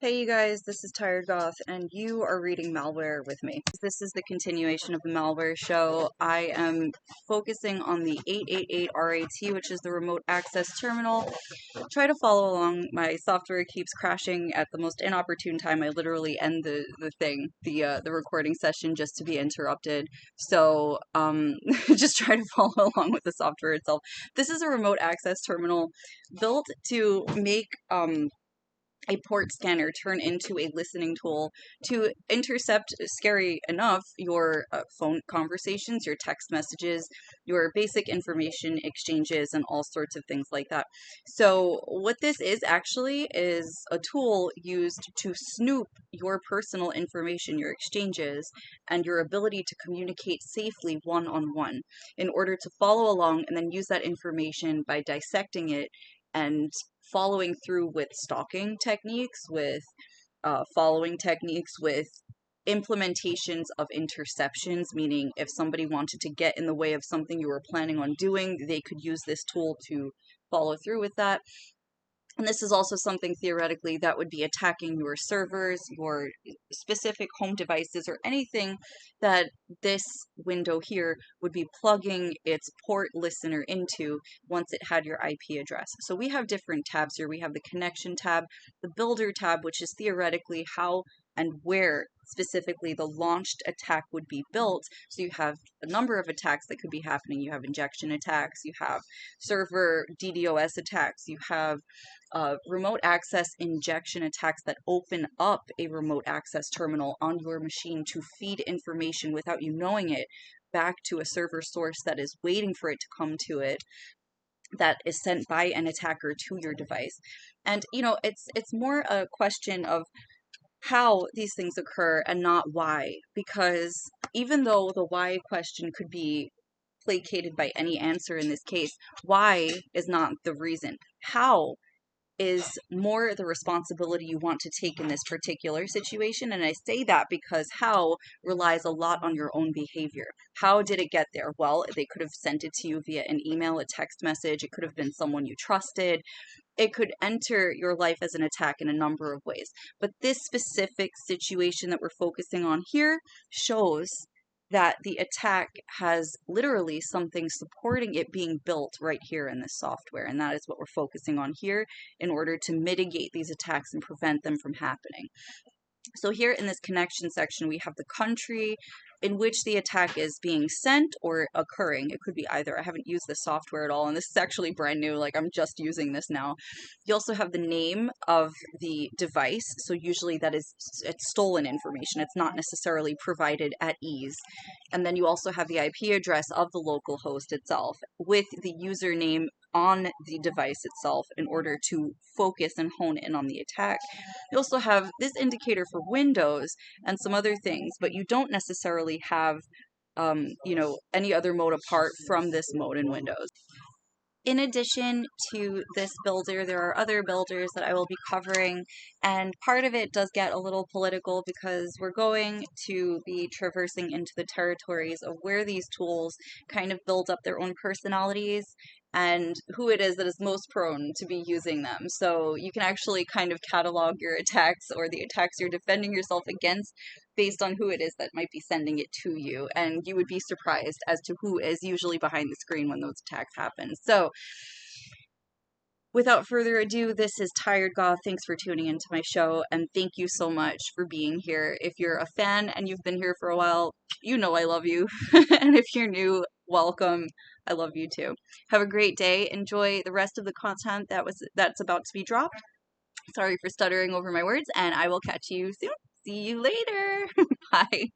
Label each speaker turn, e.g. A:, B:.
A: Hey you guys, this is Tired Goth, and you are reading Malware with me. This is the continuation of the Malware show. I am focusing on the 888 RAT, which is the remote access terminal. Try to follow along. My software keeps crashing at the most inopportune time. I literally end the recording session just to be interrupted. So just try to follow along with the software itself. This is a remote access terminal built to make a port scanner turn into a listening tool to intercept, scary enough, your phone conversations, your text messages, your basic information exchanges, and all sorts of things like that. So what this is actually is a tool used to snoop your personal information, your exchanges, and your ability to communicate safely one-on-one in order to follow along and then use that information by dissecting it and following through with stalking techniques, with following techniques, with implementations of interceptions, meaning if somebody wanted to get in the way of something you were planning on doing, they could use this tool to follow through with that. And this is also something theoretically that would be attacking your servers, your specific home devices, or anything that this window here would be plugging its port listener into once it had your IP address. So we have different tabs here. We have the connection tab, the builder tab, which is theoretically how and where specifically the launched attack would be built. So you have a number of attacks that could be happening. You have injection attacks, you have server DDoS attacks, you have remote access injection attacks that open up a remote access terminal on your machine to feed information without you knowing it back to a server source that is waiting for it to come to it, that is sent by an attacker to your device. And it's more a question of how these things occur and not why, because even though the why question could be placated by any answer in this case, why is not the reason. How is more the responsibility you want to take in this particular situation. And I say that because how relies a lot on your own behavior. How did it get there? Well, they could have sent it to you via an email, a text message. It could have been someone you trusted. It could enter your life as an attack in a number of ways. But this specific situation that we're focusing on here shows that the attack has literally something supporting it being built right here in this software. And that is what we're focusing on here in order to mitigate these attacks and prevent them from happening. So here in this connection section, we have the country in which the attack is being sent or occurring. It could be either. I haven't used this software at all, and this is actually brand new. Like, I'm just using this now. You also have the name of the device. So usually it's stolen information. It's not necessarily provided at ease. And then you also have the IP address of the local host itself with the username on the device itself in order to focus and hone in on the attack. You also have this indicator for Windows and some other things, but you don't necessarily have, any other mode apart from this mode in Windows. In addition to this builder, there are other builders that I will be covering, and part of it does get a little political because we're going to be traversing into the territories of where these tools kind of build up their own personalities and who it is that is most prone to be using them. So you can actually kind of catalog your attacks or the attacks you're defending yourself against based on who it is that might be sending it to you. And you would be surprised as to who is usually behind the screen when those attacks happen. So without further ado, this is Tired Goth. Thanks for tuning into my show, and thank you so much for being here. If you're a fan and you've been here for a while, you know I love you. And if you're new, welcome. I love you too. Have a great day. Enjoy the rest of the content that's about to be dropped. Sorry for stuttering over my words, and I will catch you soon. See you later. Bye.